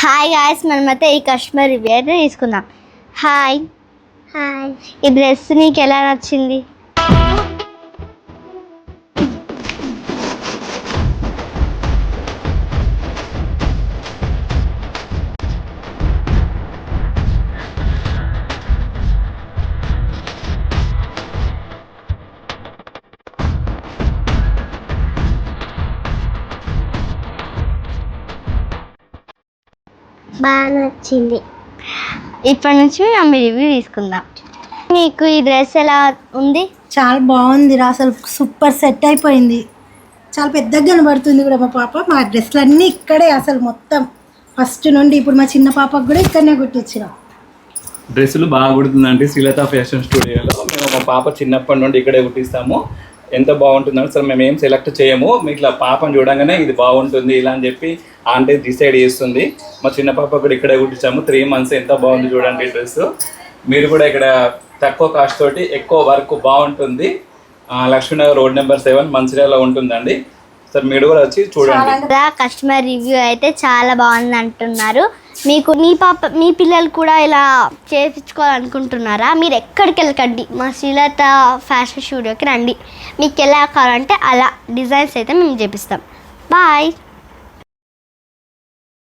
Hi guys, మనమైతే ఈ customer review అయితే తీసుకుందాం. Hi hi. ఈ డ్రెస్ నీకు ఎలా నచ్చింది? బాగా నచ్చింది. ఇప్పటి నుంచి ఆమె రివ్యూ తీసుకుందాం. నీకు ఈ డ్రెస్ ఎలా ఉంది? చాలా బాగుంది రా, అసలు సూపర్ సెట్ అయిపోయింది. చాలా పెద్దగా కనబడుతుంది కూడా మా పాప. మా డ్రెస్లు అన్నీ ఇక్కడే అసలు మొత్తం ఫస్ట్ నుండి ఇప్పుడు మా చిన్న పాపకు కూడా ఇక్కడనే కుట్టించినాం. డ్రెస్సులు బాగా కుడుతుందండి శ్రీలత ఫ్యాషన్ స్టూడియోలో. మేము మా పాప చిన్నప్పటి నుండి ఇక్కడే కుట్టిస్తాము. ఎంత బాగుంటుందని సార్ మేము ఏం సెలెక్ట్ చేయము. మీకు ఇట్లా పాపను చూడంగానే ఇది బాగుంటుంది ఇలా అని చెప్పి ఆంటీ డిసైడ్ చేస్తుంది. మా చిన్న పాప కూడా ఇక్కడే కుట్టించాము. 3 months ఎంత బాగుంది చూడండి డ్రెస్. మీరు కూడా ఇక్కడ తక్కువ కాస్ట్ తోటి ఎక్కువ వర్క్ బాగుంటుంది. లక్ష్మీనగర్ రోడ్ నెంబర్ 7 మంచిర్యాలలో ఉంటుందండి. సార్ మీరు కూడా వచ్చి చూడండి. కస్టమర్ రివ్యూ అయితే చాలా బాగుంది అంటున్నారు. మీకు మీ పిల్లలు కూడా ఇలా చేయించుకోవాలనుకుంటున్నారా? మీరు ఎక్కడికి వెళ్ళకండి, మా శ్రీలత ఫ్యాషన్ స్టూడియోకి రండి. మీకు ఎలా కావాలంటే అలా డిజైన్స్ అయితే మేము చేపిస్తాం. బాయ్.